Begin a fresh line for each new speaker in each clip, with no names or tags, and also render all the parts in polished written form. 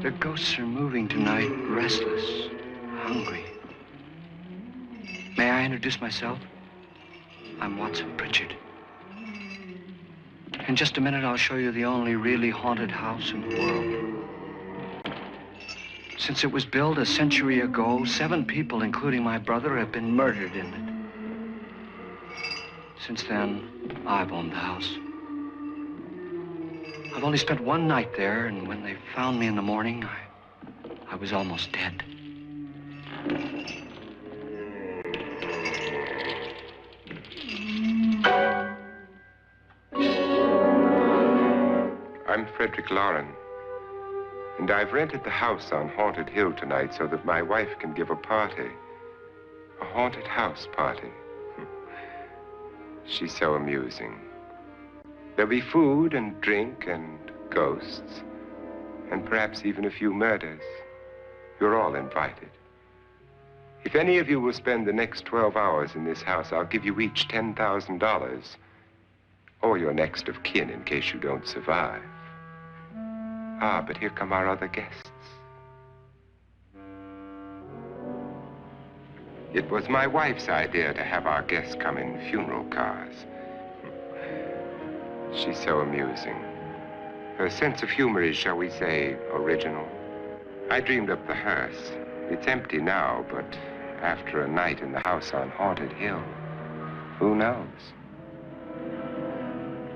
The ghosts are moving tonight, restless, hungry. May I introduce myself? I'm Watson Pritchard. In just a minute, I'll show you the only really haunted house in the world. Since it was built a century ago, 7 people, including my brother, have been murdered in it. Since then, I've owned the house. I've only spent one night there, and when they found me in the morning, I was almost dead.
I'm Frederick Lauren, and I've rented the house on Haunted Hill tonight so that my wife can give a party. A haunted house party. She's so amusing. There'll be food and drink and ghosts, and perhaps even a few murders. You're all invited. If any of you will spend the next 12 hours in this house, I'll give you each $10,000, or your next of kin in case you don't survive. Ah, but here come our other guests. It was my wife's idea to have our guests come in funeral cars. She's so amusing. Her sense of humor is, shall we say, original. I dreamed up the hearse. It's empty now, but after a night in the house on Haunted Hill, who knows?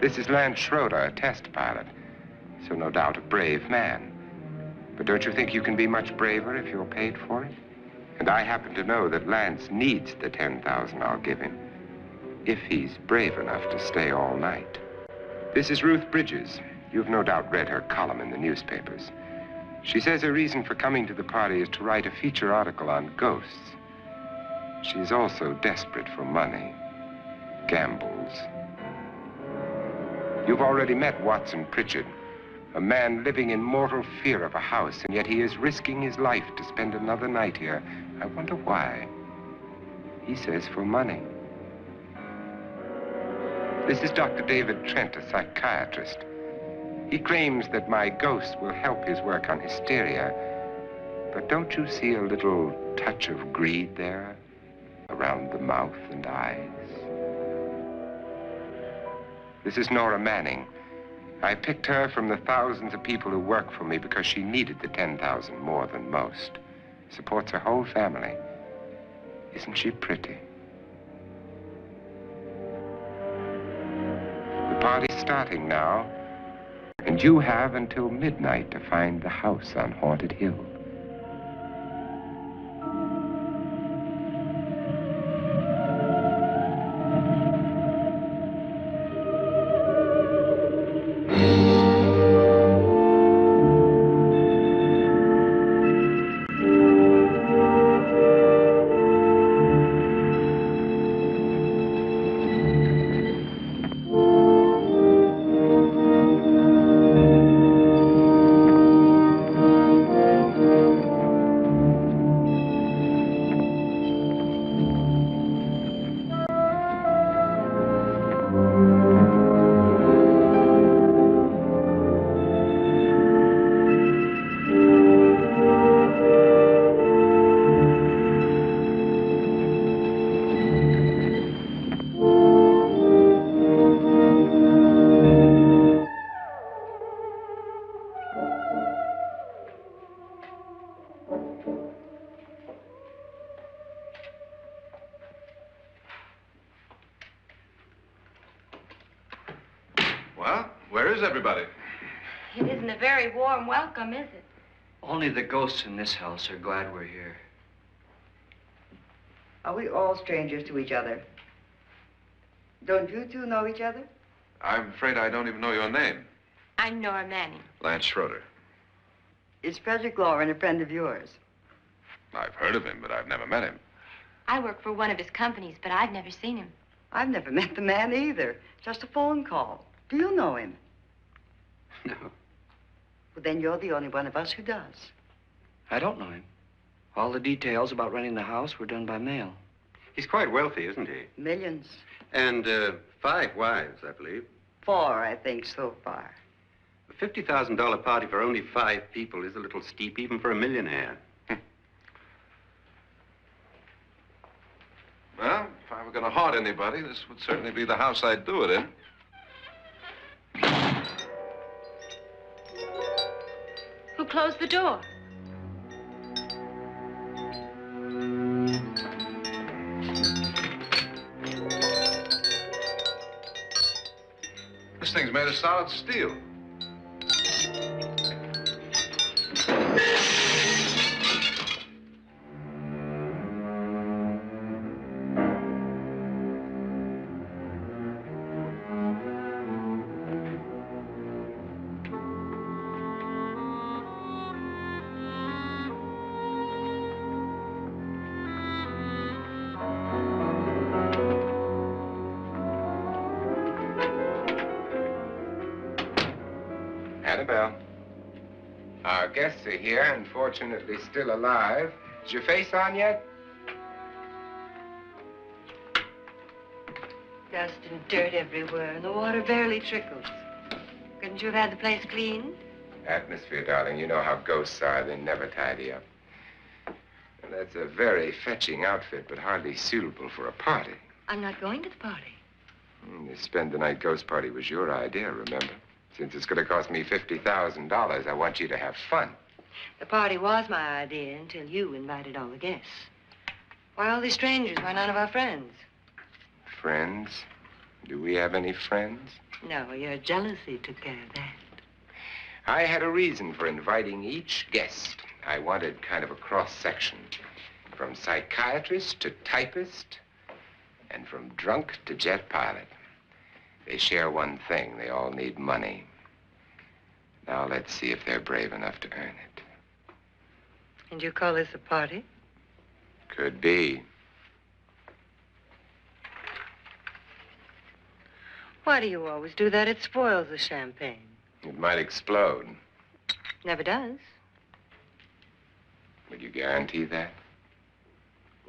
This is Lance Schroeder, a test pilot, so no doubt a brave man. But don't you think you can be much braver if you're paid for it? And I happen to know that Lance needs the $10,000 I'll give him, if he's brave enough to stay all night. This is Ruth Bridges. You've no doubt read her column in the newspapers. She says her reason for coming to the party is to write a feature article on ghosts. She's also desperate for money, gambles. You've already met Watson Pritchard, a man living in mortal fear of a house, and yet he is risking his life to spend another night here. I wonder why. He says for money. This is Dr. David Trent, a psychiatrist. He claims that my ghost will help his work on hysteria. But don't you see a little touch of greed there around the mouth and eyes? This is Nora Manning. I picked her from the thousands of people who work for me because she needed the $10,000 more than most. Supports her whole family. Isn't she pretty? The party's starting now, and you have until midnight to find the house on Haunted Hill.
is everybody?
It isn't a very warm welcome, is it?
Only the ghosts in this house are glad we're here.
Are we all strangers to each other? Don't you two know each other?
I'm afraid I don't even know your name.
I'm Nora Manning.
Lance Schroeder.
Is Frederick Lauren a friend of yours?
I've heard of him, but I've never met him.
I work for one of his companies, but I've never seen him.
I've never met the man either. Just a phone call. Do you know him?
No,
Well, then you're the only one of us who does.
I don't know him. All the details about renting the house were done by mail.
He's quite wealthy, isn't he?
Millions.
And 5 wives, I believe.
4, I think, so far.
A $50,000 party for only 5 people is a little steep, even for a millionaire.
Well, if I were going to haunt anybody, this would certainly be the house I'd do it in.
Who closed the door?
This thing's made of solid steel.
Annabelle, our guests are here, unfortunately still alive. Is your face on yet?
Dust and dirt everywhere, and the water barely trickles. Couldn't you have had the place cleaned?
Atmosphere, darling. You know how ghosts are. They never tidy up. And that's a very fetching outfit, but hardly suitable for a party.
I'm not going to the party.
The spend-the-night ghost party was your idea, remember? Since it's going to cost me $50,000, I want you to have fun.
The party was my idea until you invited all the guests. Why all these strangers? Why none of our friends?
Friends? Do we have any friends?
No, your jealousy took care of that.
I had a reason for inviting each guest. I wanted kind of a cross-section. From psychiatrist to typist, and from drunk to jet pilot. They share one thing. They all need money. Now let's see if they're brave enough to earn it.
And you call this a party?
Could be.
Why do you always do that? It spoils the champagne.
It might explode.
Never does.
Would you guarantee that?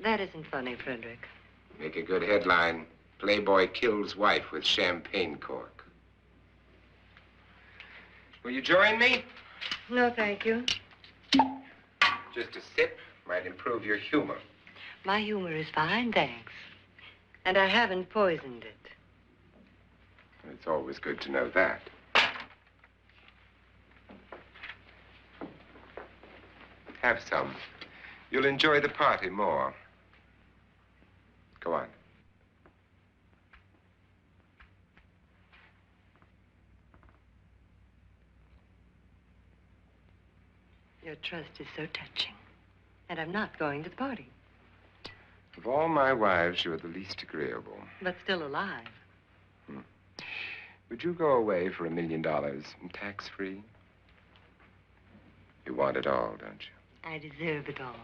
That isn't funny, Frederick.
Make a good headline. Playboy kills wife with champagne cork. Will you join me?
No, thank you.
Just a sip might improve your humor.
My humor is fine, thanks. And I haven't poisoned it.
It's always good to know that. Have some. You'll enjoy the party more. Go on.
Your trust is so touching. And I'm not going to the party.
Of all my wives, you're the least agreeable.
But still alive.
Would you go away for $1 million and tax-free? You want it all, don't you?
I deserve it all.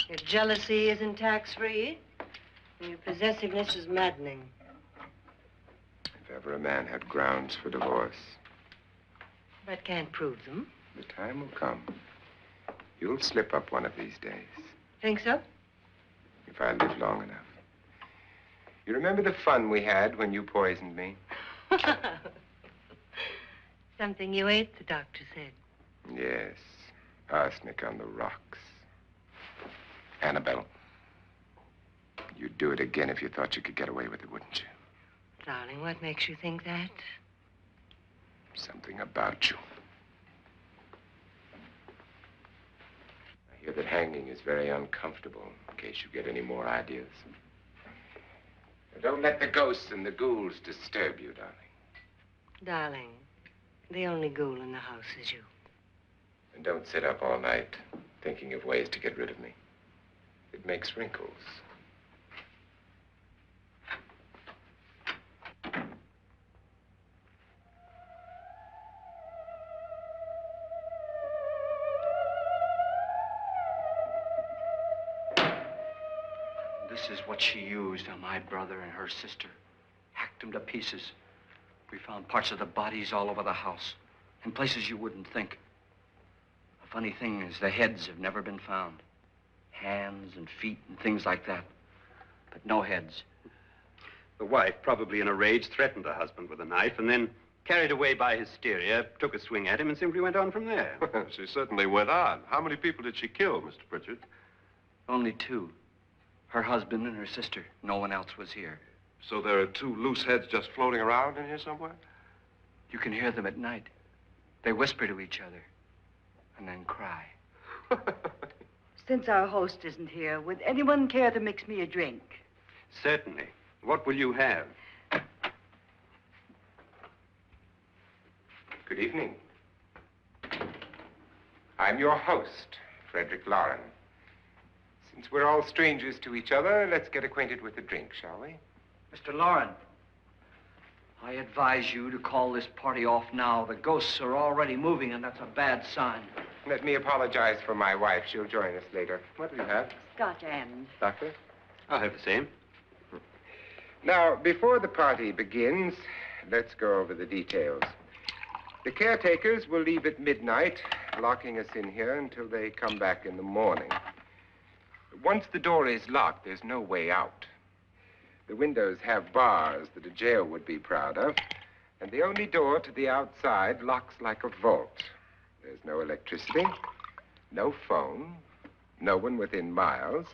Your jealousy isn't tax-free. And your possessiveness is maddening.
If ever a man had grounds for divorce,
But can't prove them.
the time will come. You'll slip up one of these days,
Think so?
if I live long enough. You remember the fun we had when you poisoned me?
Something you ate, the doctor said.
Yes, arsenic on the rocks. Annabelle, you'd do it again if you thought you could get away with it, wouldn't you?
Darling, what makes you think that?
Something about you. I hear that hanging is very uncomfortable, in case you get any more ideas. Now, don't let the ghosts and the ghouls disturb you, darling.
Darling, the only ghoul in the house is you.
And don't sit up all night thinking of ways to get rid of me. It makes wrinkles.
This is what she used on my brother and her sister. Hacked them to pieces. We found parts of the bodies all over the house, in places you wouldn't think. The funny thing is the heads have never been found. Hands and feet and things like that. But no heads.
The wife, probably in a rage, threatened her husband with a knife and then, carried away by hysteria, took a swing at him and simply went on from there.
She certainly went on. How many people did she kill, Mr. Pritchard?
Only two. Her husband and her sister. No one else was here.
So there are two loose heads just floating around in here somewhere?
You can hear them at night. They whisper to each other and then cry.
Since our host isn't here, would anyone care to mix me a drink?
Certainly. What will you have?
Good evening. I'm your host, Frederick Lauren. Since we're all strangers to each other, let's get acquainted with a drink, shall we?
Mr. Lauren, I advise you to call this party off now. The ghosts are already moving, and that's a bad sign.
Let me apologize for my wife. She'll join us later. What do you have?
Scotch and.
Doctor?
I'll have the same.
Now, before the party begins, let's go over the details. The caretakers will leave at midnight, locking us in here until they come back in the morning. Once the door is locked, there's no way out. The windows have bars that a jail would be proud of, and the only door to the outside locks like a vault. There's no electricity, no phone, no one within miles,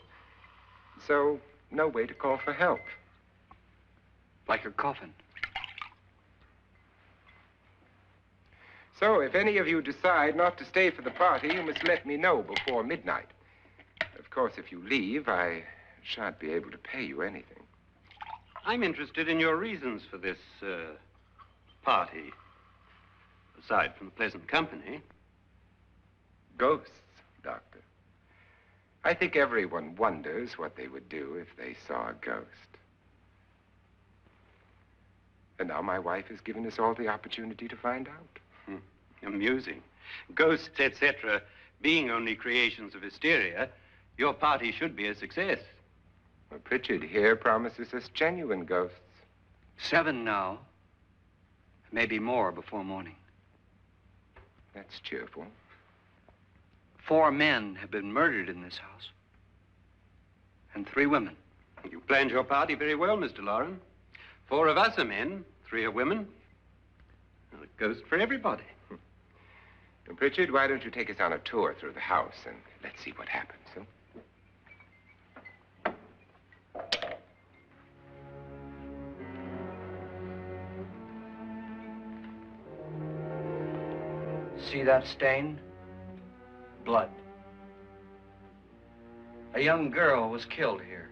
so no way to call for help.
Like a coffin.
So if any of you decide not to stay for the party, you must let me know before midnight. Of course, if you leave, I shan't be able to pay you anything.
I'm interested in your reasons for this, party. Aside from the pleasant company.
Ghosts, Doctor. I think everyone wonders what they would do if they saw a ghost. And now my wife has given us all the opportunity to find out.
Amusing. Ghosts, etc., being only creations of hysteria, your party should be a success.
Well, Pritchard here promises us genuine ghosts.
7 now. Maybe more before morning.
That's cheerful.
4 men have been murdered in this house. And 3 women.
You planned your party very well, Mr. Lauren. 4 of us are men, 3 are women. Well, a ghost for everybody.
And Pritchard, why don't you take us on a tour through the house and let's see what happens, huh?
See that stain? Blood. A young girl was killed here.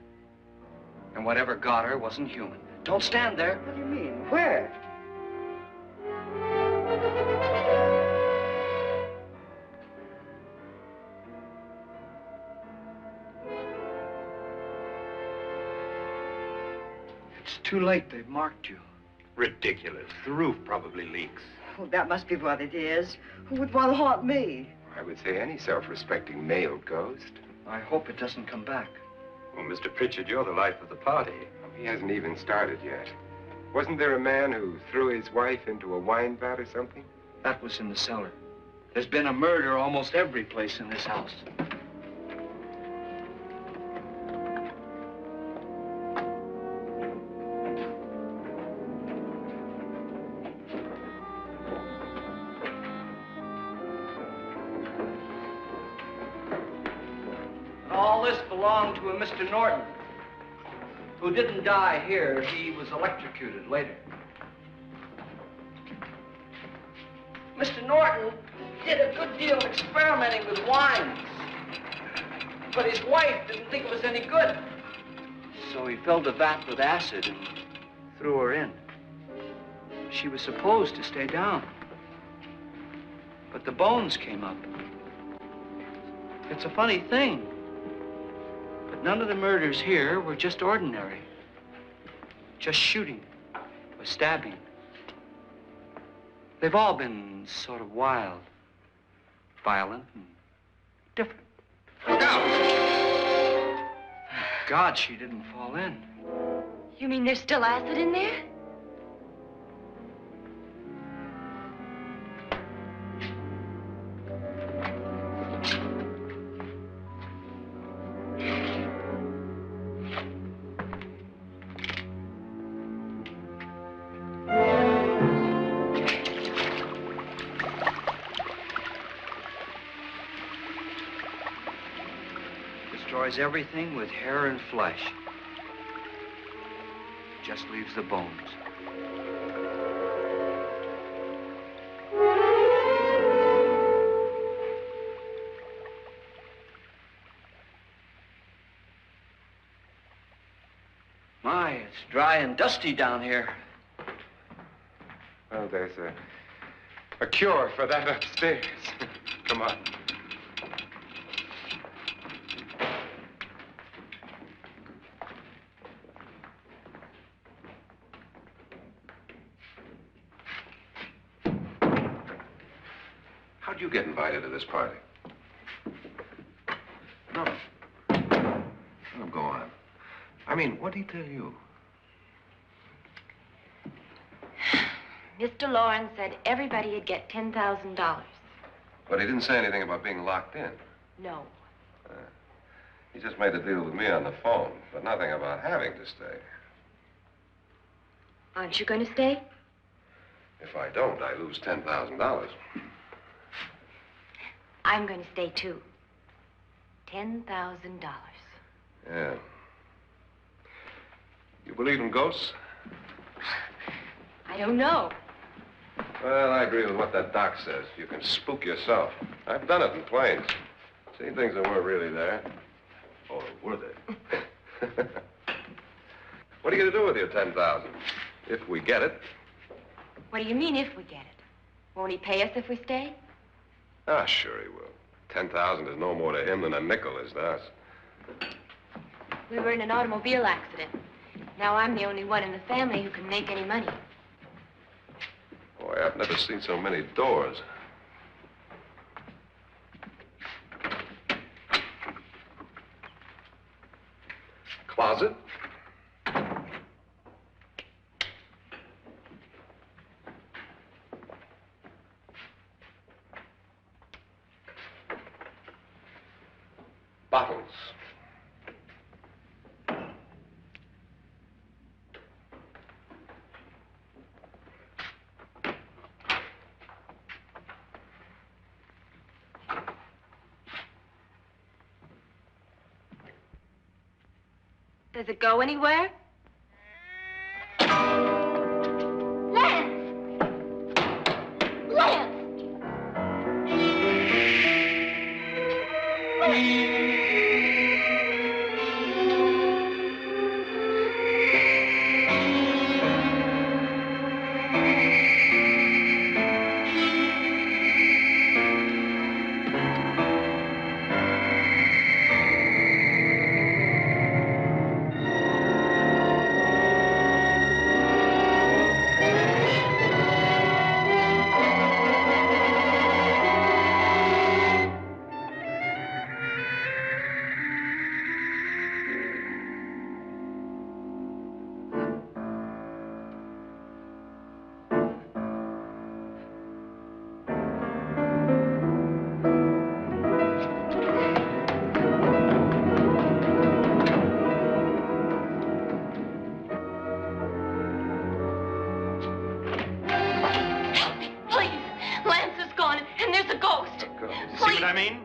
And whatever got her wasn't human. Don't stand there.
What do you mean? Where?
It's too late. They've marked you.
Ridiculous. The roof probably leaks.
Oh, that must be what it is. Who would want to haunt me?
I would say any self-respecting male ghost.
I hope it doesn't come back.
Well, Mr. Pritchard, you're the life of the party.
He hasn't even started yet. Wasn't there a man who threw his wife into a wine vat or something?
That was in the cellar. There's been a murder almost every place in this house. All this belonged to a Mr. Norton, who didn't die here. He was electrocuted later. Mr. Norton did a good deal of experimenting with wines, but his wife didn't think it was any good. So he filled the vat with acid and threw her in. She was supposed to stay down. But the bones came up. It's a funny thing. But none of the murders here were just ordinary. Just shooting or stabbing. They've all been sort of wild, violent, and different.
Look out!
Thank God she didn't fall in.
You mean there's still acid in there?
Destroys everything with hair and flesh. Just leaves the bones. My, it's dry and dusty down here.
Well, there's a cure for that upstairs. Come on.
How'd you get invited to this party? No. Oh, go on. I mean, what did he tell you?
Mr. Lawrence said everybody'd get $10,000.
But he didn't say anything about being locked in.
No.
He just made a deal with me on the phone, but nothing about having to stay.
Aren't you going to stay?
If I don't, I lose $10,000.
I'm going to stay, too. $10,000.
Yeah. You believe in ghosts?
I don't know.
Well, I agree with what that doc says. You can spook yourself. I've done it in planes. Seen things that weren't really there. Or were they? What are you going to do with your $10,000? If we get it.
What do you mean, if we get it? Won't he pay us if we stay?
Ah, sure he will. 10,000 is no more to him than a nickel is to us.
We were in an automobile accident. Now I'm the only one in the family who can make any money.
Boy, I've never seen so many doors. Closet? Bottles.
Does it go anywhere? Lance! Lance!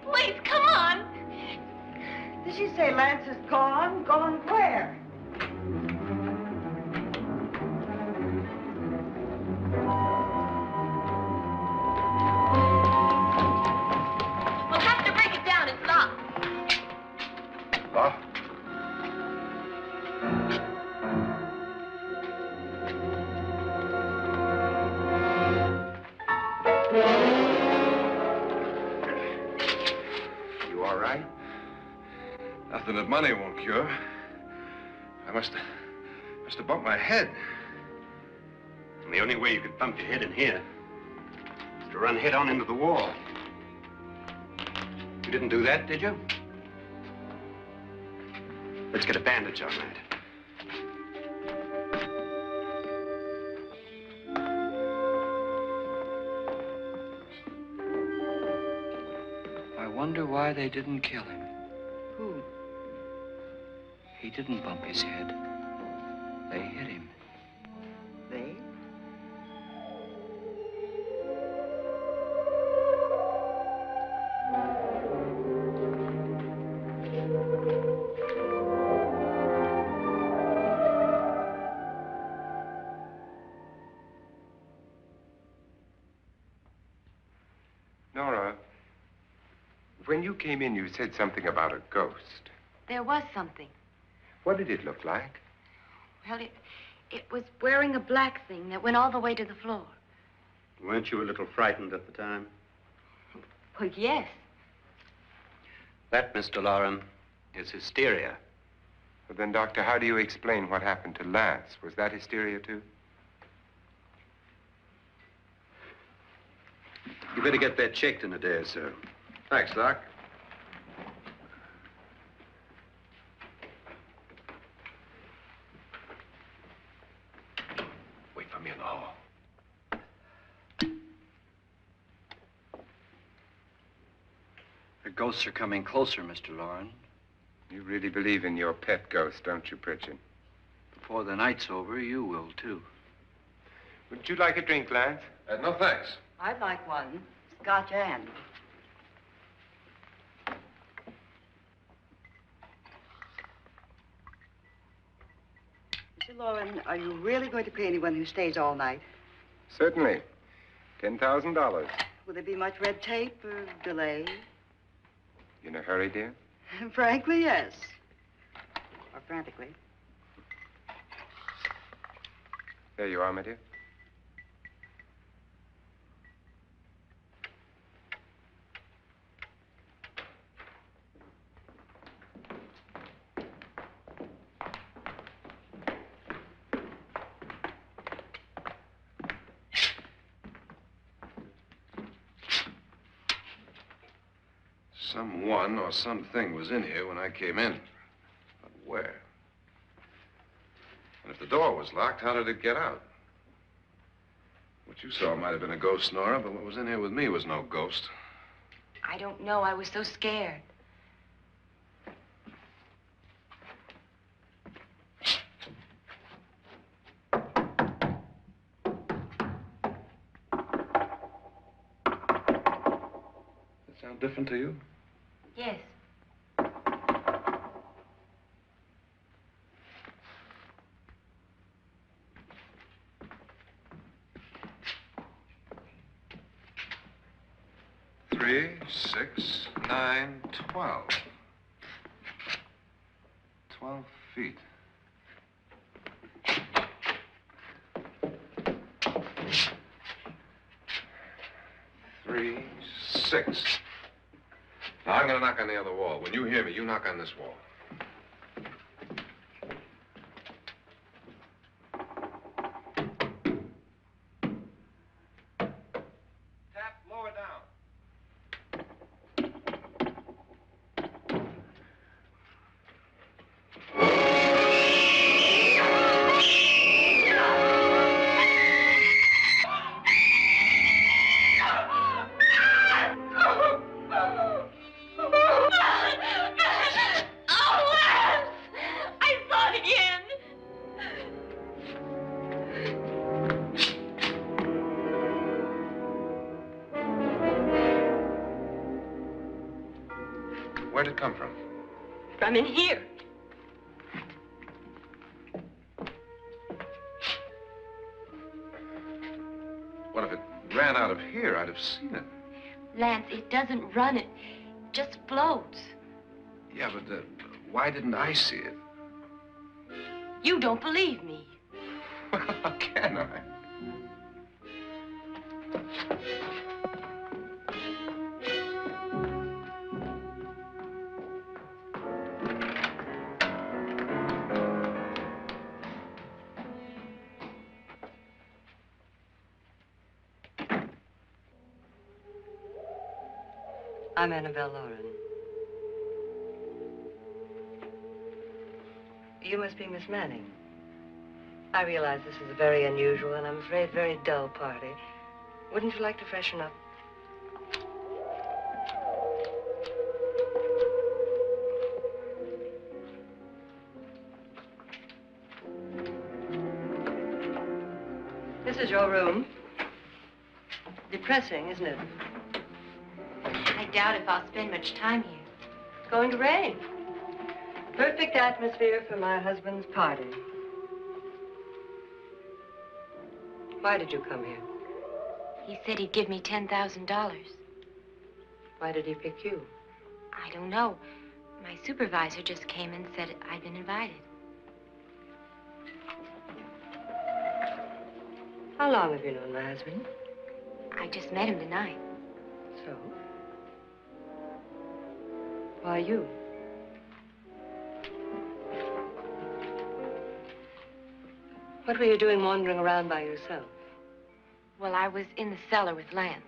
Please, come on.
Did she say Lance is gone? Gone where?
We'll have to break it down. It's locked.
Locked?
You all right?
Nothing that money won't cure. I must have bumped my head.
And the only way you could bump your head in here is to run head on into the wall. You didn't do that, did you? Let's get a bandage on that.
I wonder why they didn't kill him.
Who?
He didn't bump his head. They hit him.
They?
Nora, when you came in, you said something about a ghost.
There was something.
What did it look like?
Well, it was wearing a black thing that went all the way to the floor.
Weren't you a little frightened at the time?
Well, yes.
That, Mr. Loren, is hysteria.
Well, then, Doctor, how do you explain what happened to Lance? Was that hysteria, too?
You better get that checked in a day or so.
Thanks, Doc. Wait for me in the hall.
The ghosts are coming closer, Mr. Loren.
You really believe in your pet ghost, don't you, Pritchard?
Before the night's over, you will, too.
Would you like a drink, Lance?
No, thanks.
I'd like one. Scotch and. Mr. Loren, are you really going to pay anyone who stays all night?
Certainly. $10,000.
Will there be much red tape or delay?
You in a hurry, dear?
Frankly, yes. Or frantically.
There you are, my dear.
Someone or something was in here when I came in. But where? And if the door was locked, how did it get out? What you saw might have been a ghost, Nora, but what was in here with me was no ghost.
I don't know. I was so scared.
Does it sound different to you?
Yes.
Three, 6, 9, 12. 12 feet. Three, 6. Now, I'm going to knock on the other wall. When you hear me, you knock on this wall. Tap lower down. Where'd it come from?
From in here.
What if it ran out of here? I'd have seen it.
Lance, it doesn't run. It just floats.
Yeah, but why didn't I see it?
You don't believe me.
Well, how can I?
I'm Annabelle Lauren. You must be Miss Manning. I realize this is a very unusual and I'm afraid very dull party. Wouldn't you like to freshen up? This is your room. Depressing, isn't it?
I doubt if I'll spend much time here.
It's going to rain. Perfect atmosphere for my husband's party. Why did you come here?
He said he'd give me $10,000.
Why did he pick you?
I don't know. My supervisor just came and said I'd been invited.
How long have you known my husband?
I just met him tonight.
So? Why you? What were you doing wandering around by yourself?
Well, I was in the cellar with Lance,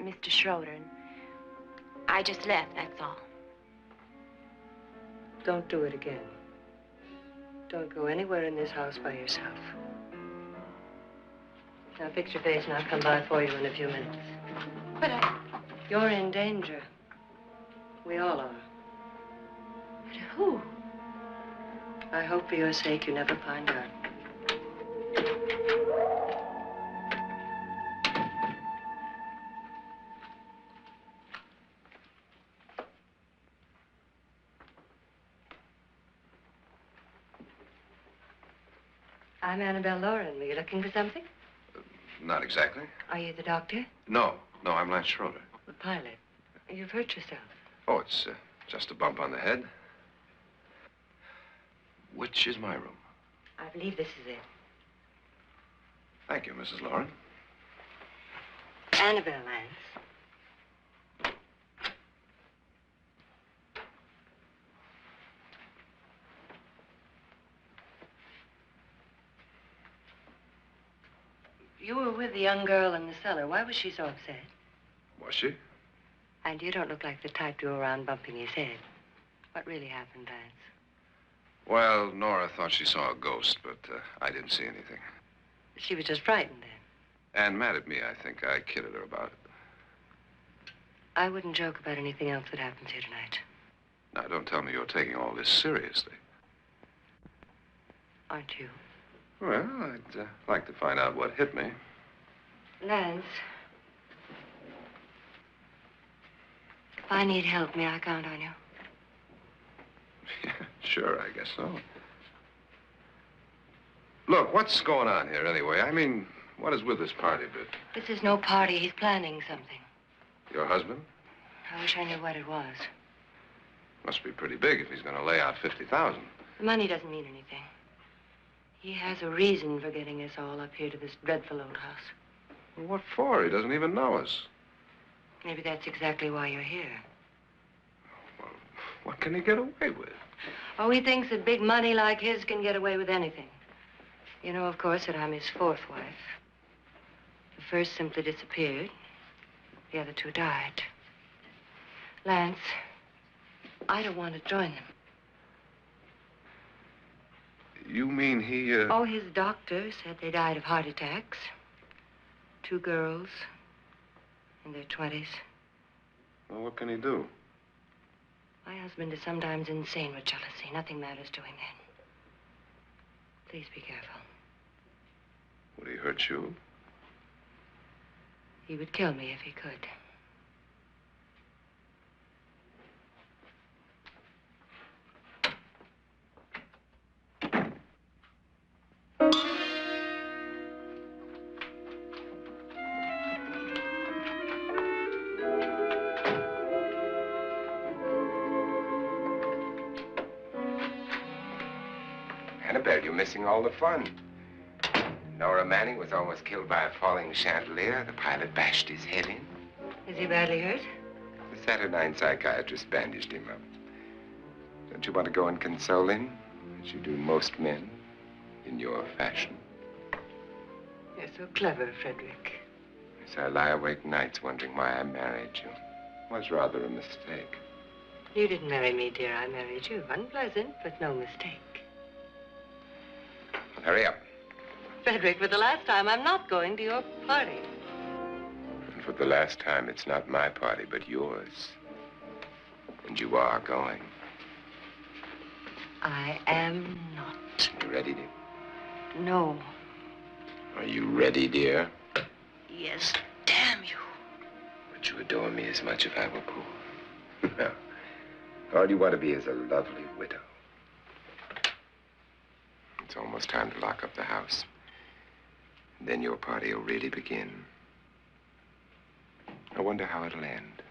Mr. Schroeder, and I just left, that's all.
Don't do it again. Don't go anywhere in this house by yourself. Now fix your face and I'll come by for you in a few minutes.
But
You're in danger. We all are.
But who?
I hope for your sake you never find out. I'm Annabelle Lauren. Were you looking for something?
Not exactly.
Are you the doctor?
No, I'm Lance Schroeder.
The pilot. You've hurt yourself.
Oh, it's just a bump on the head. Which is my room?
I believe this is it.
Thank you, Mrs. Lauren.
Annabelle Lance. You were with the young girl in the cellar. Why was she so upset?
Was she?
And you don't look like the type to go around bumping his head. What really happened, Lance?
Well, Nora thought she saw a ghost, but I didn't see anything.
She was just frightened then.
And mad at me, I think. I kidded her about it.
I wouldn't joke about anything else that happens here tonight.
Now, don't tell me you're taking all this seriously.
Aren't you?
Well, I'd like to find out what hit me.
Lance. If I need help, may I count on you?
Yeah, sure, I guess so. Look, what's going on here anyway? I mean, what is with this party bit?
This is no party. He's planning something.
Your husband?
I wish I knew what it was.
Must be pretty big if he's going to lay out $50,000.
The money doesn't mean anything. He has a reason for getting us all up here to this dreadful old house.
Well, what for? He doesn't even know us.
Maybe that's exactly why you're here.
Well, what can he get away with?
Oh, he thinks that big money like his can get away with anything. You know, of course, that I'm his fourth wife. The first simply disappeared. The other two died. Lance, I don't want to join them.
You mean he,
Oh, his doctor said they died of heart attacks. 2 girls in their 20s.
Well, what can he do?
My husband is sometimes insane with jealousy. Nothing matters to him then. Please be careful.
Would he hurt you?
He would kill me if he could.
Annabelle, you're missing all the fun. Nora Manning was almost killed by a falling chandelier. The pilot bashed his head in.
Is he badly hurt?
The Saturnine psychiatrist bandaged him up. Don't you want to go and console him, as you do most men, in your fashion?
You're so clever, Frederick.
Yes, I lie awake nights wondering why I married you. Was rather a mistake.
You didn't marry me, dear. I married you. Unpleasant, but no mistake.
Well, hurry up.
Frederick, for the last time, I'm not going to your party.
And for the last time, it's not my party, but yours. And you are going.
I am not.
You ready, dear?
No.
Are you ready, dear?
Yes, damn you.
Would you adore me as much if I were poor? No. All you want to be is a lovely widow. It's almost time to lock up the house. Then your party will really begin. I wonder how it'll end.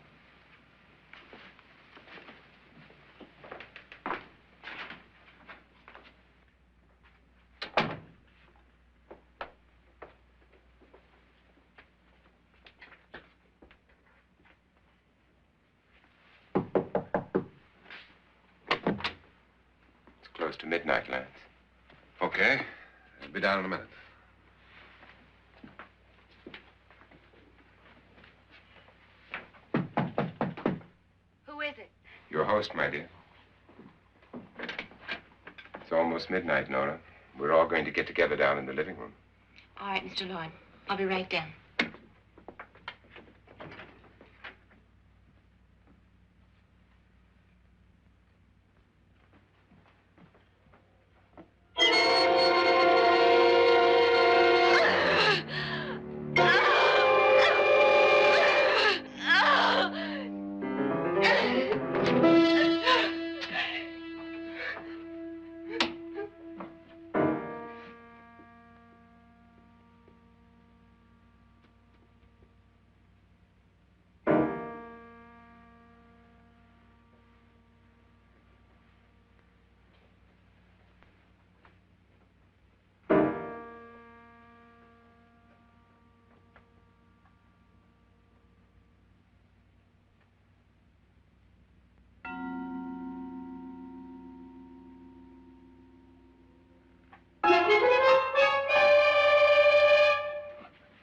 It's close to midnight, Lance.
Okay. I'll be down in a minute.
Who is it?
Your host, my dear. It's almost midnight, Nora. We're all going to get together down in the living room.
All right, Mr. Lloyd. I'll be right down.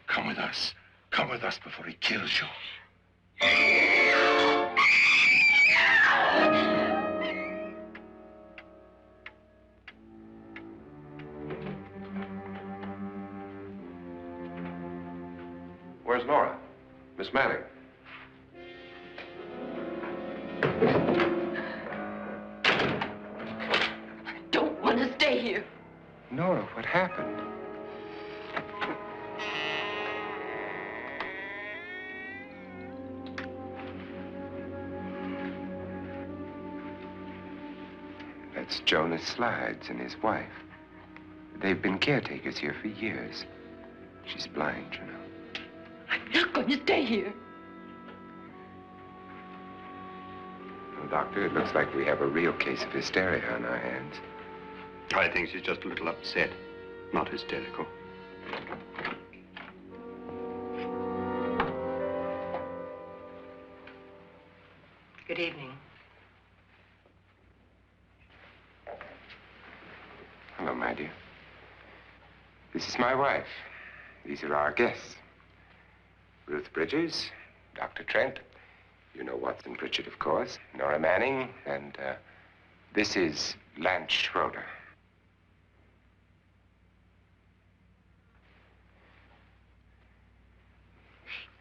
Come with us. Come with us before he kills you. Where's Nora? Miss Manning.
I don't want to stay here.
Nora, what happened? That's Jonas Slides and his wife. They've been caretakers here for years. She's blind, you know.
I'm not going to stay here.
Well, Doctor, it looks like we have a real case of hysteria on our hands.
I think she's just a little upset, not hysterical.
Good evening.
Hello, my dear. This is my wife. These are our guests. Ruth Bridges, Dr. Trent. You know Watson Pritchard, of course. Nora Manning, and this is Lance Schroeder.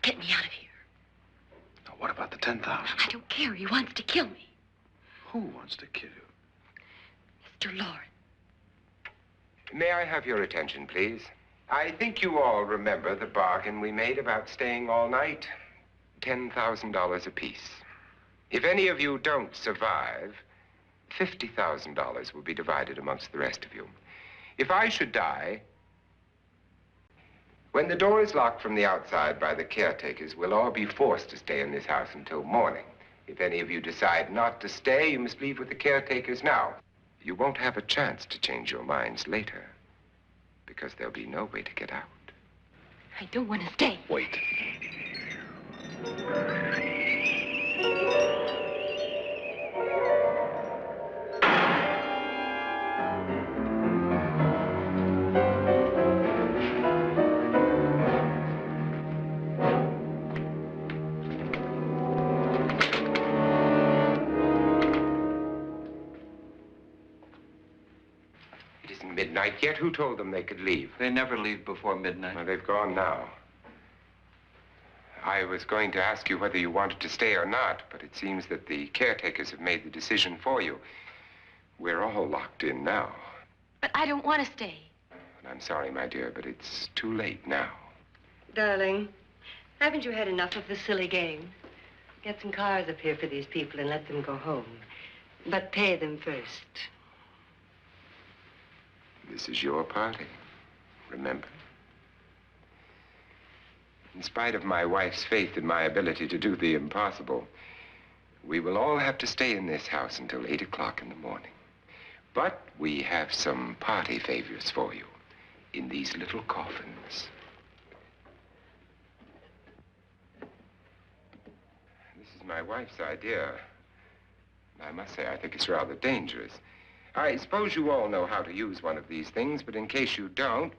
Get me out of here.
Now, what about the 10,000?
I don't care. He wants to kill me.
Who wants to kill you?
Mr. Lawrence.
May I have your attention, please? I think you all remember the bargain we made about staying all night. $10,000 apiece. If any of you don't survive, $50,000 will be divided amongst the rest of you. If I should die, when the door is locked from the outside by the caretakers, we'll all be forced to stay in this house until morning. If any of you decide not to stay, you must leave with the caretakers now. You won't have a chance to change your minds later, because there'll be no way to get out.
I don't want to stay.
Wait.
midnight yet. Who told them they could leave?
They never leave before midnight.
Well, they've gone now. I was going to ask you whether you wanted to stay or not, but it seems that the caretakers have made the decision for you. We're all locked in now.
But I don't want to stay.
And I'm sorry, my dear, but it's too late now.
Darling, haven't you had enough of the silly game? Get some cars up here for these people and let them go home. But pay them first.
This is your party, remember? In spite of my wife's faith in my ability to do the impossible, we will all have to stay in this house until 8 o'clock in the morning. But we have some party favors for you in these little coffins. This is my wife's idea. I must say, I think it's rather dangerous. I suppose you all know how to use one of these things, but in case you don't,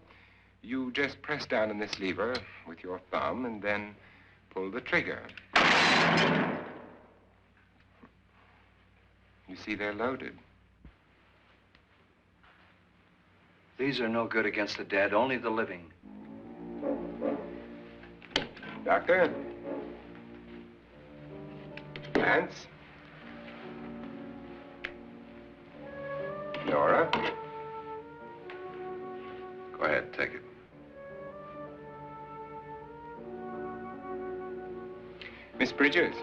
you just press down on this lever with your thumb and then pull the trigger. You see, they're loaded.
These are no good against the dead, only the living.
Doctor? Lance? Nora?
Go ahead, take it.
Miss Bridges?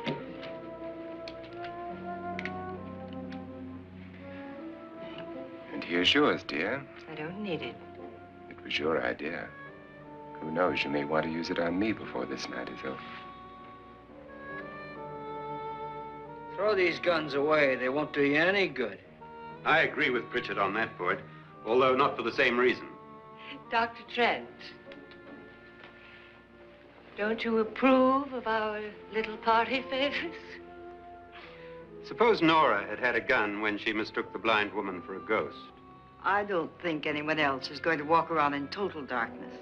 And here's yours, dear.
I don't need it.
It was your idea. Who knows, you may want to use it on me before this night is over.
Throw these guns away. They won't do you any good.
I agree with Pritchard on that point, although not for the same reason.
Dr. Trent, don't you approve of our little party favors?
Suppose Nora had had a gun when she mistook the blind woman for a ghost.
I don't think anyone else is going to walk around in total darkness.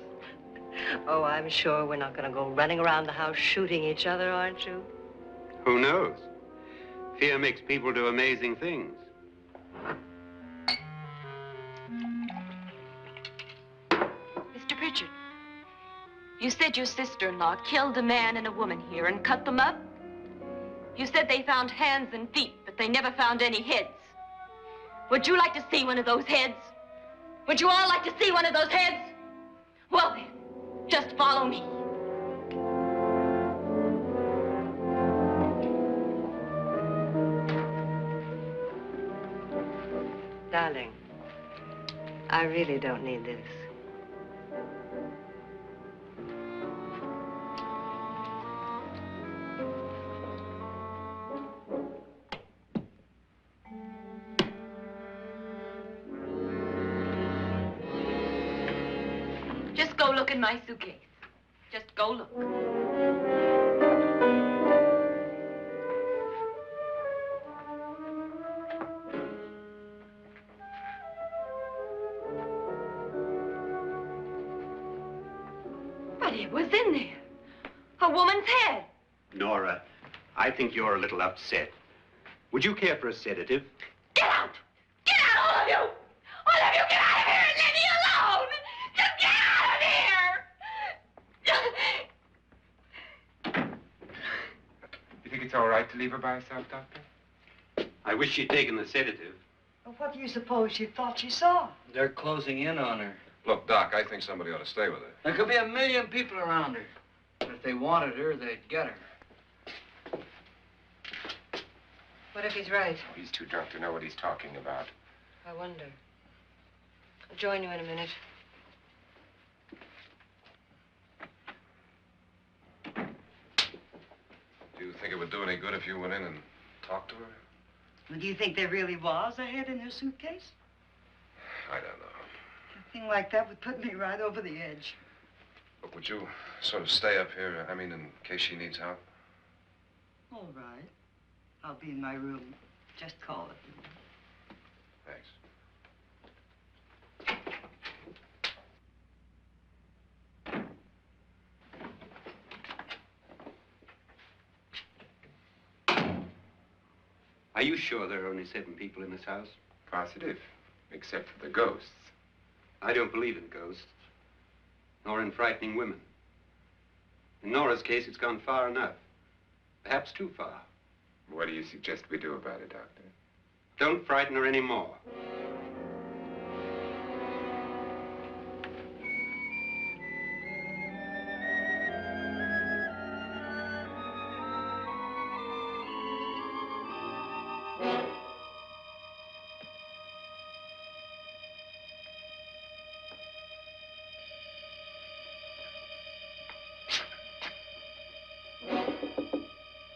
Oh, I'm sure we're not going to go running around the house shooting each other, aren't you?
Who knows? Fear makes people do amazing things.
Mr. Pritchard, you said your sister-in-law killed a man and a woman here and cut them up? You said they found hands and feet, but they never found any heads. Would you like to see one of those heads? Would you all like to see one of those heads? Well then, just follow me.
Darling, I really don't need this.
Just go look in my suitcase. Just go look. But it was in there. A woman's head.
Nora, I think you're a little upset. Would you care for a sedative?
Get out! Get out, all of you! All of you, get out of here and leave me alone! Just get out of here!
You think it's all right to leave her by herself, Doctor?
I wish she'd taken the sedative.
Well, what do you suppose she thought she saw?
They're closing in on her.
Look, Doc, I think somebody ought to stay with her.
There could be 1 million people around her. But if they wanted her, they'd get her.
What if he's right?
He's too drunk to know what he's talking about.
I wonder. I'll join you in a minute.
Do you think it would do any good if you went in and talked to her?
Well, do you think there really was a head in her suitcase?
I don't know.
A thing like that would put me right over the edge.
Look, would you sort of stay up here, I mean, in case she needs help?
All right. I'll be in my room. Just call it.
Thanks.
Are you sure there are only 7 people in this house?
Positive, except for the ghosts.
I don't believe in ghosts, nor in frightening women. In Nora's case, it's gone far enough. Perhaps too far.
What do you suggest we do about it, Doctor?
Don't frighten her anymore.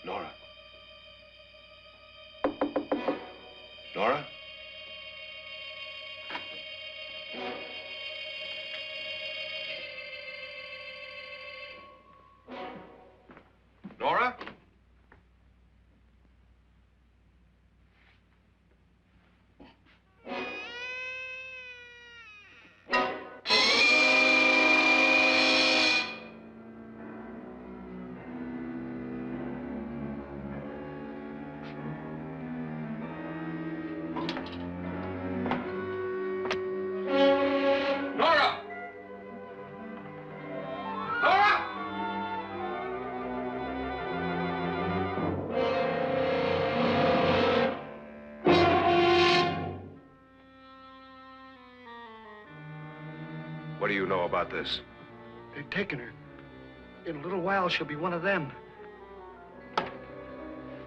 Nora? Nora? Nora? Nora! Nora! What do you know about this?
They've taken her. In a little while, she'll be one of them.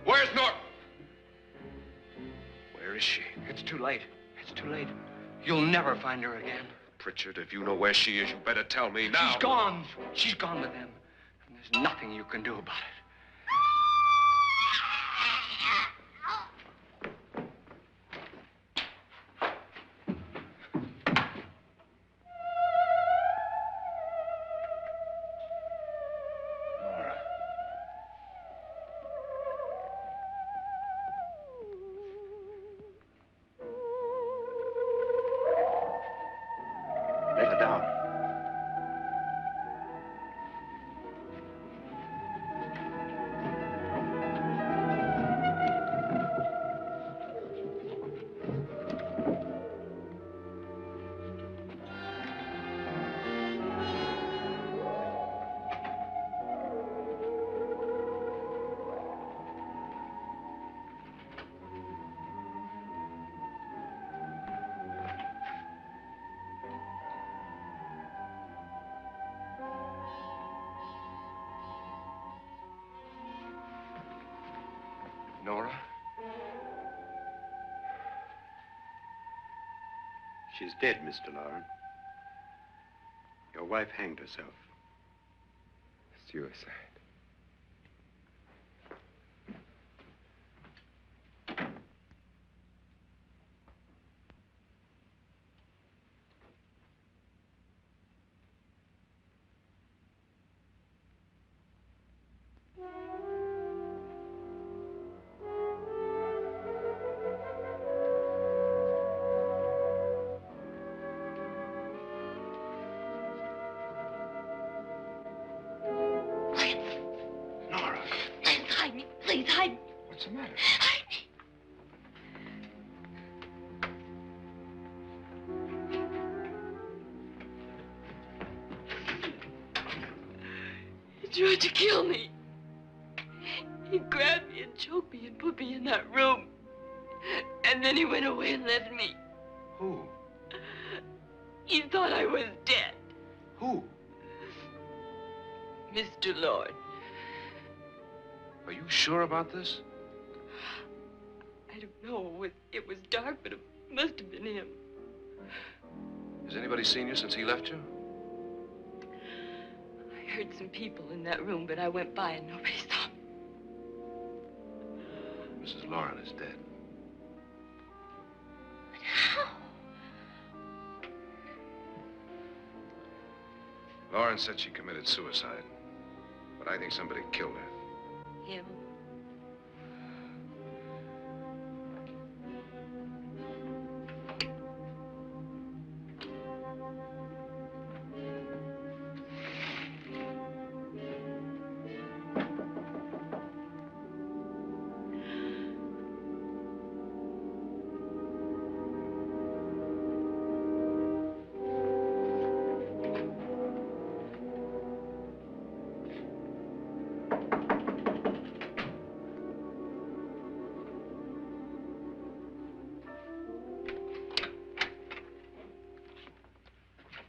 Where's Nora? Where is she?
It's too late. It's too late. You'll never find her again.
Pritchard, if you know where she is, you better tell me now.
She's gone. She's gone with them. And there's nothing you can do about it.
Nora.
Let her down.
Nora?
She's dead, Mr. Lauren. Your wife hanged herself.
Suicide.
Nora,
Please hide me. Please hide me.
what's the matter?
Hide me. He tried to kill me. He grabbed me and choked me and put me in that room. And then he went away and left me.
Who?
He thought I was dead.
Who?
Mr. Lord.
Are you sure about this?
I don't know. It was dark, but it must have been him.
Has anybody seen you since he left you?
I heard some people in that room, but I went by and nobody saw me.
Mrs. Lauren is dead.
But how?
Lauren said she committed suicide, but I think somebody killed her.
Him?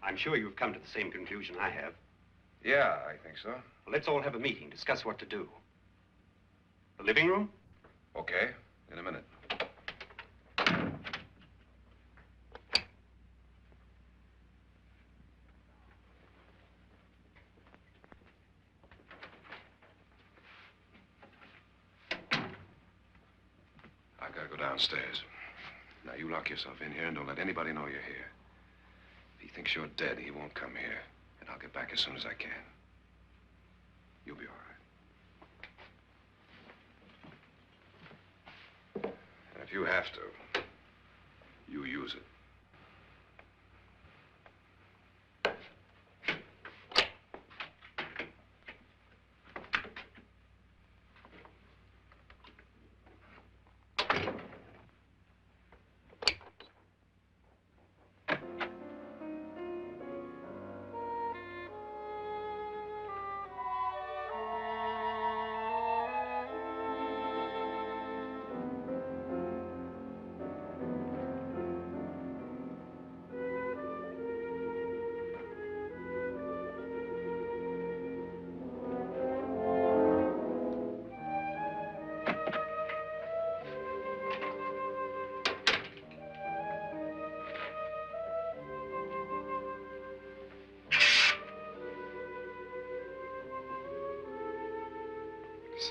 I'm sure you've come to the same conclusion I have.
Yeah, I think so.
Well, let's all have a meeting, discuss what to do. The living room?
Okay, in a minute. I've got to go downstairs. Now, you lock yourself in here and don't let anybody know you're here. If he thinks you're dead, he won't come here. And I'll get back as soon as I can. You'll be all right. And if you have to, you use it.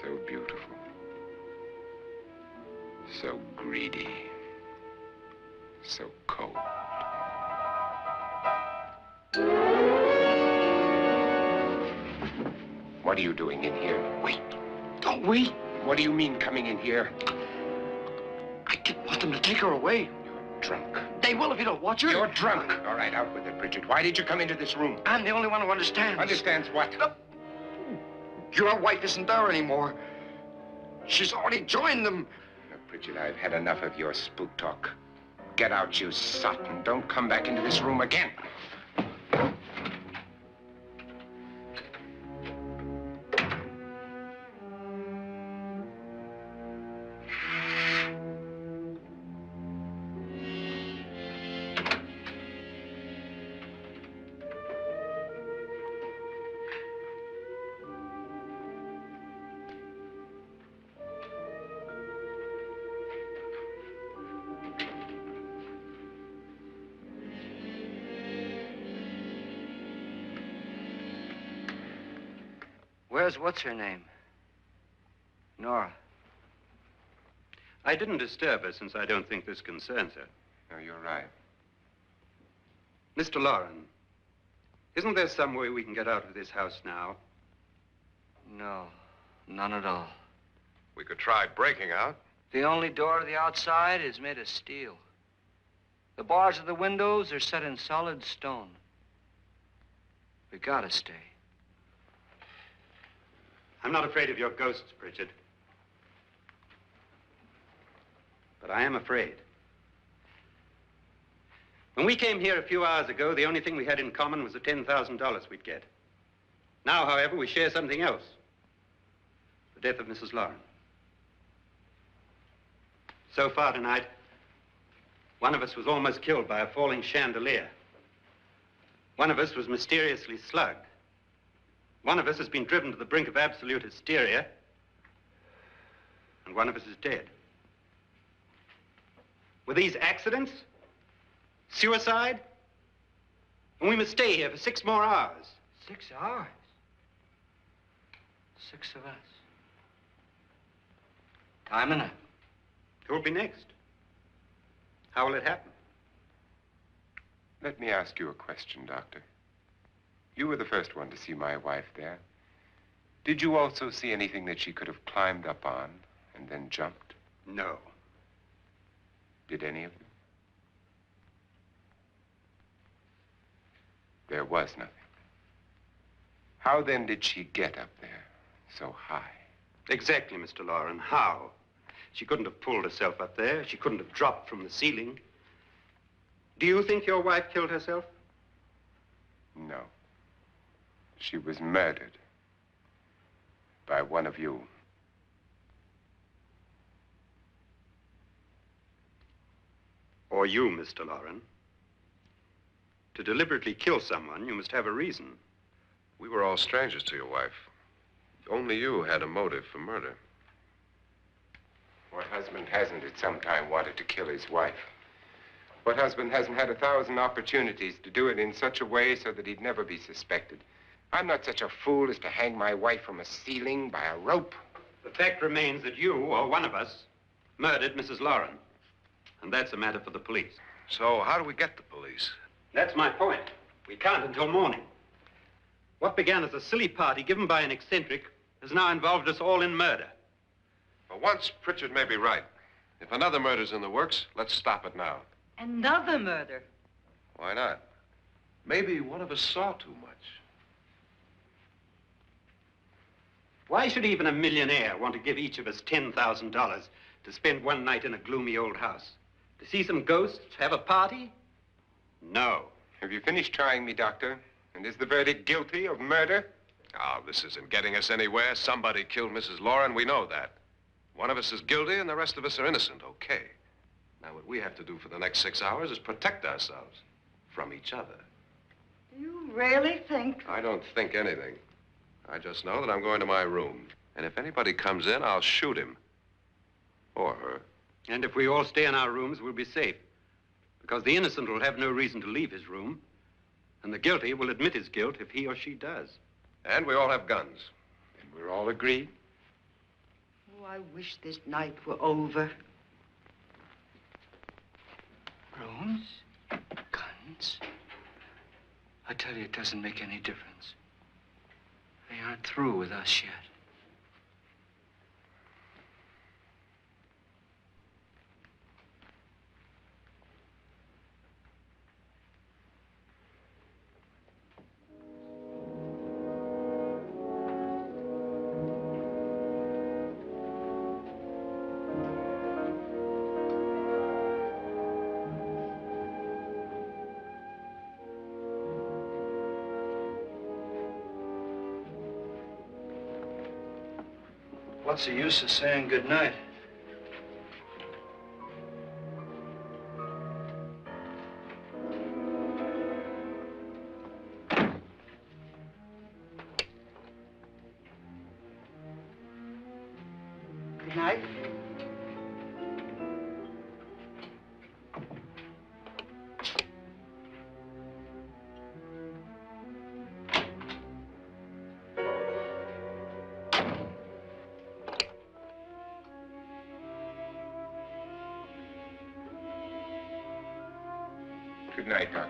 So beautiful. So greedy. So cold. What are you doing in here?
Wait. Don't wait.
What do you mean coming in here?
I didn't want them to take her away.
You're drunk.
They will if you don't watch her.
You're drunk. All right, out with it, Bridget. Why did you come into this room?
I'm the only one who understands.
Understands what?
Your wife isn't there anymore. She's already joined them.
Look, Bridget, I've had enough of your spook talk. Get out, you sot, and don't come back into this room again.
Where's what's-her-name? Nora.
I didn't disturb her since I don't think this concerns her.
No, you're right.
Mr. Loren, isn't there some way we can get out of this house now?
No, none at all.
We could try breaking out.
The only door to the outside is made of steel. The bars of the windows are set in solid stone. We gotta stay.
I'm not afraid of your ghosts, Bridget. But I am afraid. When we came here a few hours ago, the only thing we had in common was the $10,000 we'd get. Now, however, we share something else. The death of Mrs. Loren. So far tonight, one of us was almost killed by a falling chandelier. One of us was mysteriously slugged. One of us has been driven to the brink of absolute hysteria, and one of us is dead. Were these accidents? Suicide? And we must stay here for 6 more hours.
6 hours? 6 of us. Time enough.
Who will be next? How will it happen?
Let me ask you a question, Doctor. You were the first one to see my wife there. Did you also see anything that she could have climbed up on and then jumped?
No.
Did any of you? There was nothing. How then did she get up there so high?
Exactly, Mr. Loren. How? She couldn't have pulled herself up there. She couldn't have dropped from the ceiling. Do you think your wife killed herself?
No. She was murdered by one of you.
Or you, Mr. Loren. To deliberately kill someone, you must have a reason.
We were all strangers to your wife. Only you had a motive for murder.
What husband hasn't at some time wanted to kill his wife? What husband hasn't had 1,000 opportunities to do it in such a way so that he'd never be suspected? I'm not such a fool as to hang my wife from a ceiling by a rope.
The fact remains that you, or one of us, murdered Mrs. Lauren. And that's a matter for the police.
So how do we get the police?
That's my point. We can't until morning. What began as a silly party given by an eccentric has now involved us all in murder.
For once, Pritchard may be right. If another murder's in the works, let's stop it now.
Another murder?
Why not? Maybe one of us saw too much.
Why should even a millionaire want to give each of us $10,000 to spend one night in a gloomy old house? To see some ghosts, have a party? No.
Have you finished trying me, Doctor? And is the verdict guilty of murder?
Oh, this isn't getting us anywhere. Somebody killed Mrs. Lauren. We know that. One of us is guilty and the rest of us are innocent, okay. Now, what we have to do for the next 6 hours is protect ourselves from each other.
Do you really think?
I don't think anything. I just know that I'm going to my room. And if anybody comes in, I'll shoot him. Or her.
And if we all stay in our rooms, we'll be safe. Because the innocent will have no reason to leave his room. And the guilty will admit his guilt if he or she does.
And we all have guns.
And we're all agreed?
Oh, I wish this night were over.
Rooms? Guns? I tell you, it doesn't make any difference. They aren't through with us yet. What's the use of saying goodnight?
Good night.
Good night, Doctor.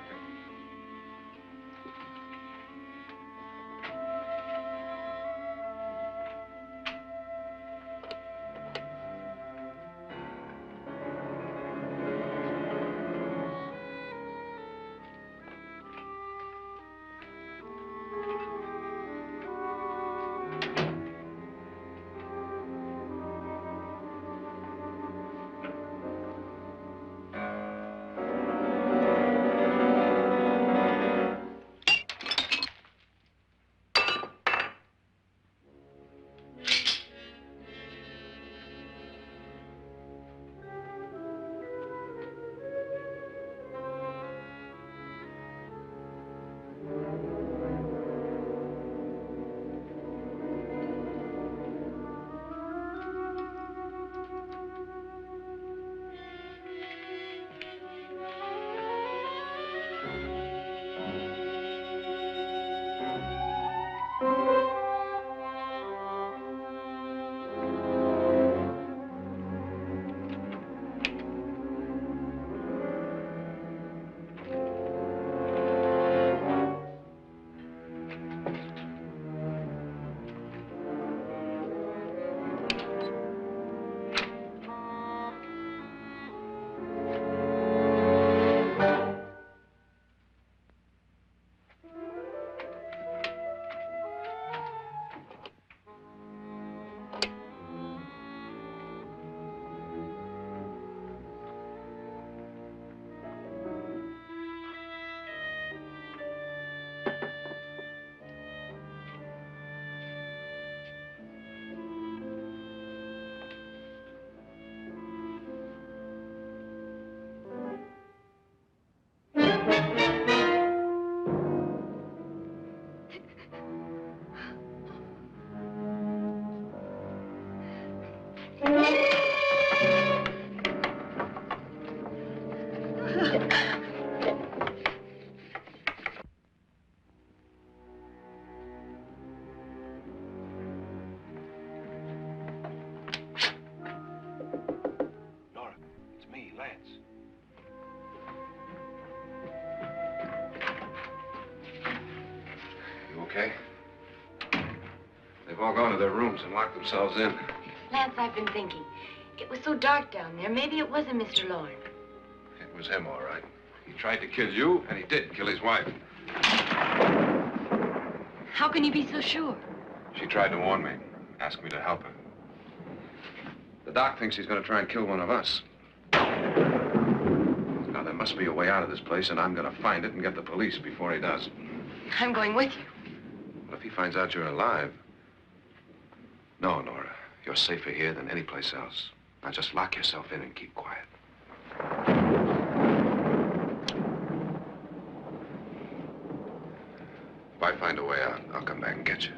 okay? They've all gone to their rooms and locked themselves in.
Lance, I've been thinking. It was so dark down there. Maybe it wasn't Mr. Lorne.
It was him, all right. He tried to kill you, and he did kill his wife.
How can you be so sure?
She tried to warn me, asked me to help her. The doc thinks he's going to try and kill one of us. Now, there must be a way out of this place, and I'm going to find it and get the police before he does.
I'm going with you.
But if he finds out you're alive... No, Nora. You're safer here than any place else. Now, just lock yourself in and keep quiet. If I find a way out, I'll come back and get you.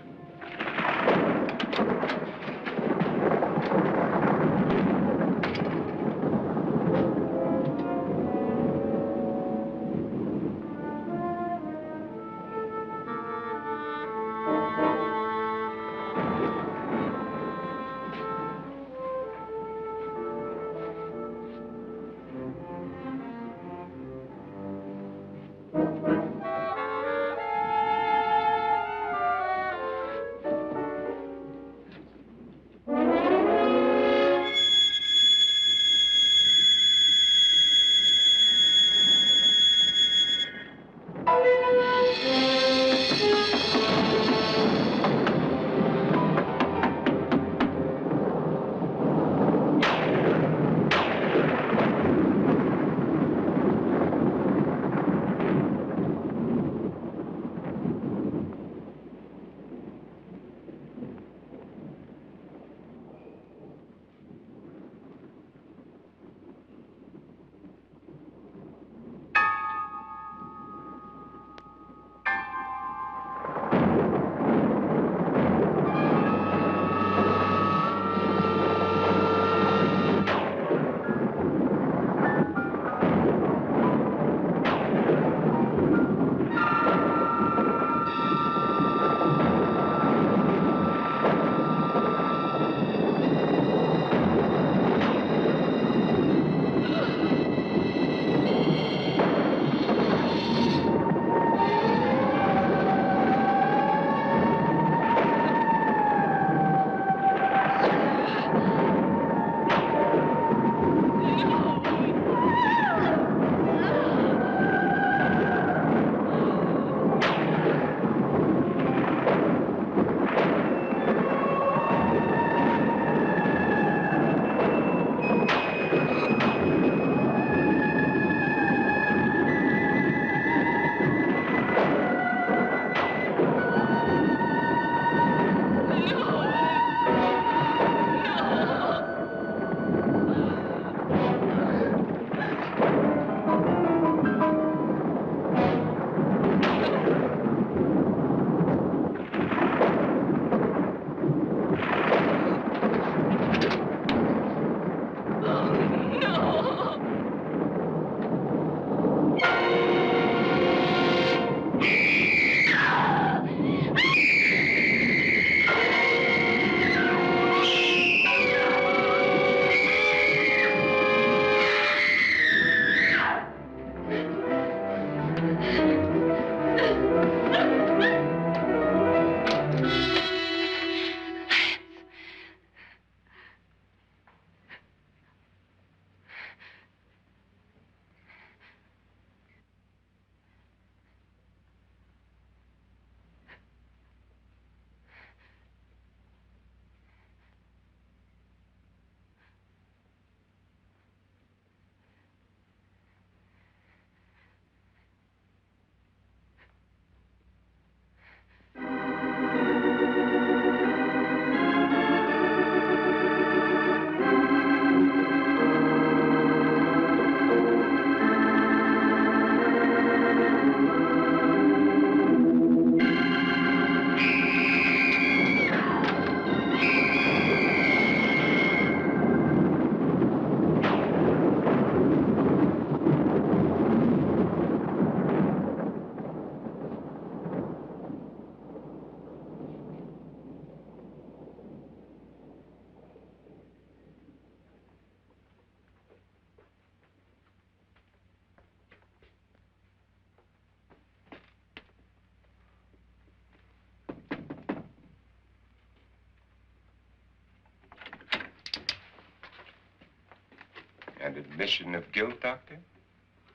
And admission of guilt, Doctor?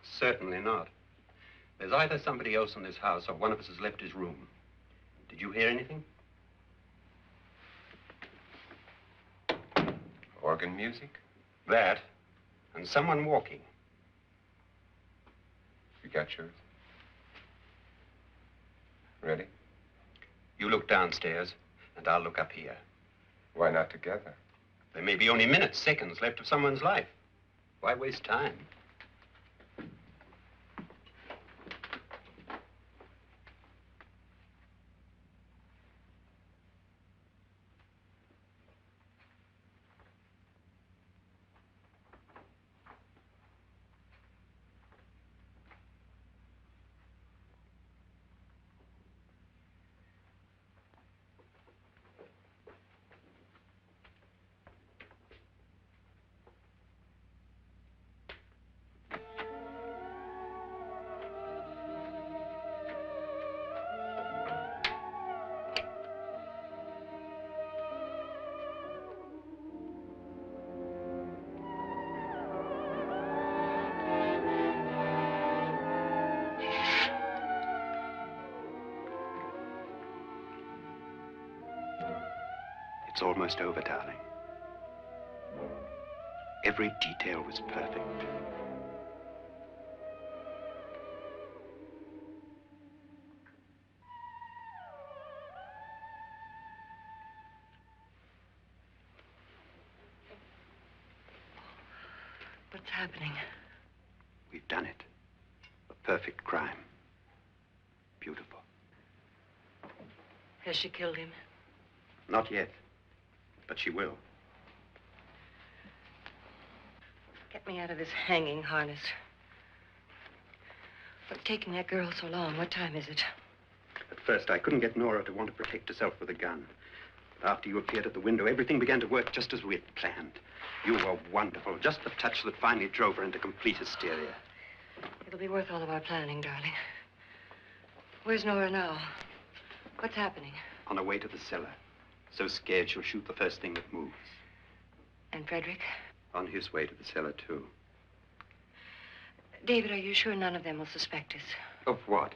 Certainly not. There's either somebody else in this house or one of us has left his room. Did you hear anything?
Organ music?
That, and someone walking.
You got yours? Ready?
You look downstairs, and I'll look up here.
Why not together?
There may be only minutes, seconds left of someone's life. Why waste time? It's almost over, darling. Every detail was perfect.
What's happening?
We've done it. A perfect crime. Beautiful.
Has she killed him?
Not yet, but she will.
Get me out of this hanging harness. What's taking that girl so long? What time is it?
At first, I couldn't get Nora to want to protect herself with a gun. But after you appeared at the window, everything began to work just as we had planned. You were wonderful. Just the touch that finally drove her into complete hysteria.
It'll be worth all of our planning, darling. Where's Nora now? What's happening?
On her way to the cellar. So scared she'll shoot the first thing that moves.
And Frederick?
On his way to the cellar, too.
David, are you sure none of them will suspect us?
Of what?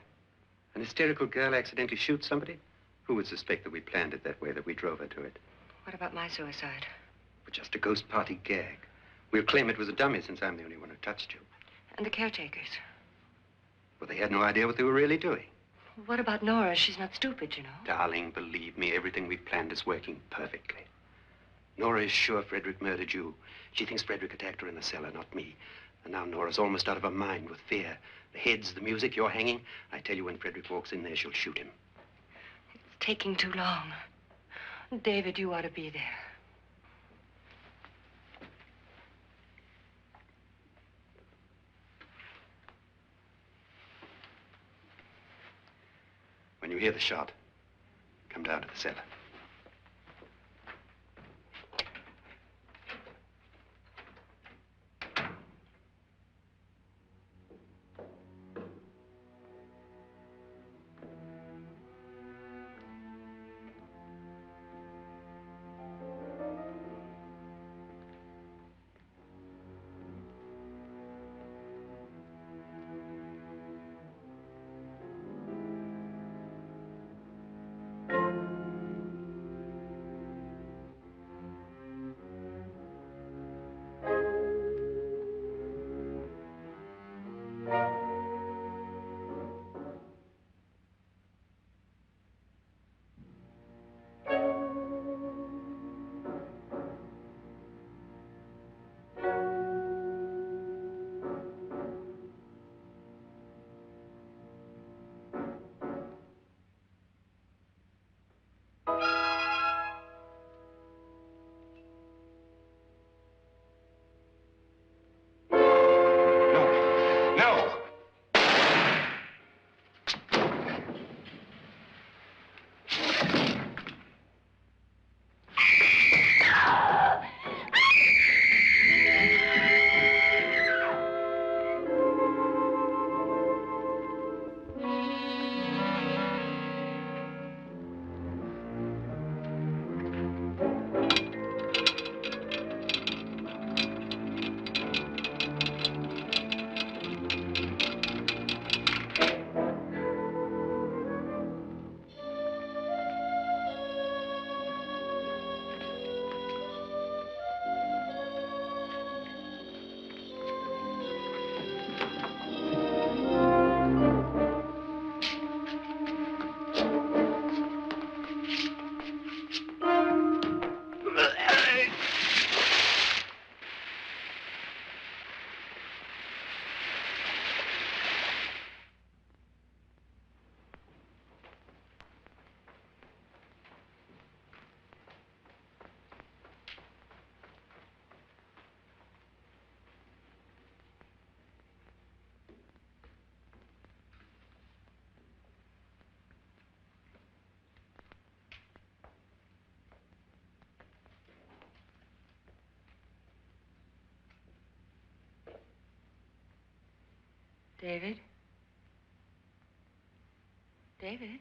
An hysterical girl accidentally shoots somebody? Who would suspect that we planned it that way, that we drove her to it?
What about my suicide?
But just a ghost party gag. We'll claim it was a dummy since I'm the only one who touched you.
And the caretakers?
Well, they had no idea what they were really doing.
What about Nora? She's not stupid, you know.
Darling, believe me, everything we've planned is working perfectly. Nora is sure Frederick murdered you. She thinks Frederick attacked her in the cellar, not me. And now Nora's almost out of her mind with fear. The heads, the music, you're hanging. I tell you, when Frederick walks in there, she'll shoot him.
It's taking too long. David, you ought to be there.
When you hear the shot, come down to the cellar.
David? David?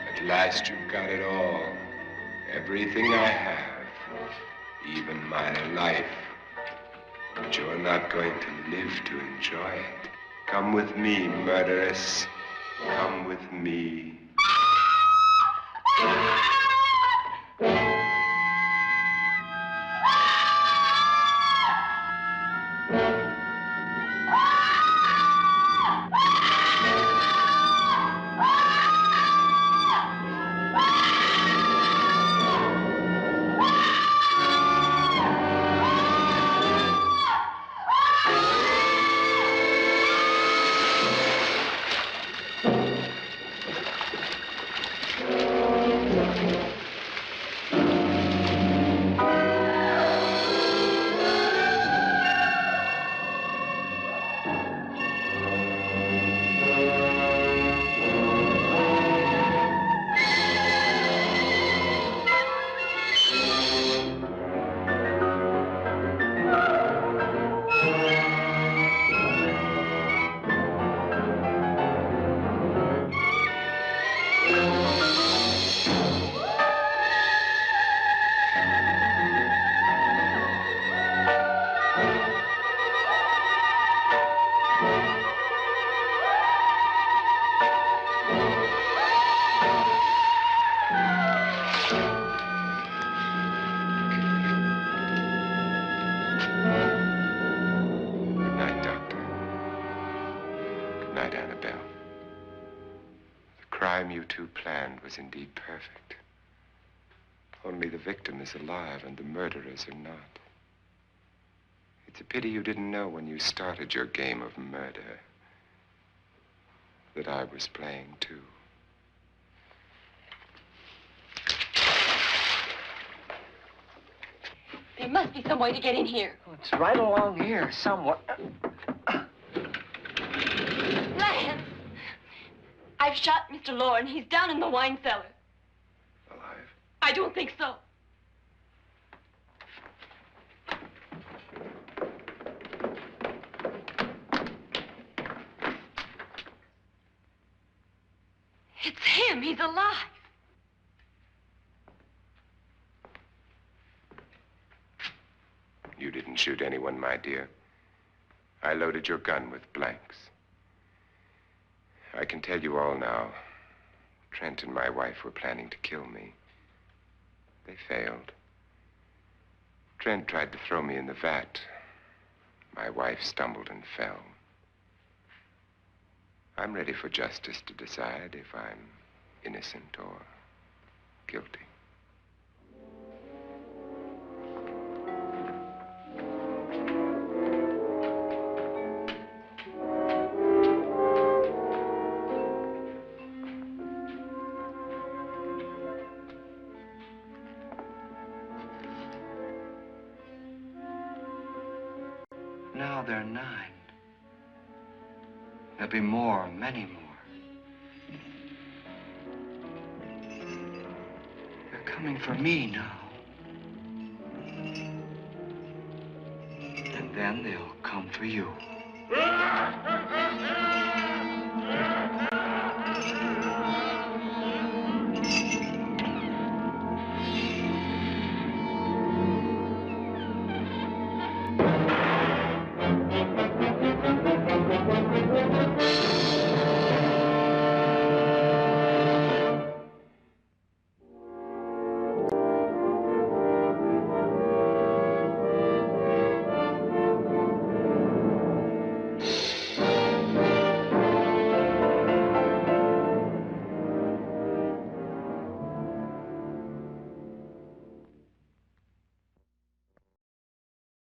At last you've got it all. Everything I have. Even my life. But you're not going to live to enjoy it. Come with me, murderess. Come with me. Was indeed perfect. Only the victim is alive and the murderers are not. It's a pity you didn't know when you started your game of murder that I was playing too.
There must be some way to get in here.
Oh, it's right along here, somewhere.
Lance! I've shot Mr. Loren. He's down in the wine cellar.
Alive?
I don't think so. It's him. He's alive.
You didn't shoot anyone, my dear. I loaded your gun with blanks. I can tell you all now. Trent and my wife were planning to kill me. They failed. Trent tried to throw me in the vat. My wife stumbled and fell. I'm ready for justice to decide if I'm innocent or guilty.
Now they're 9. There'll be more, many more. They're coming for me now. And then they'll come for you.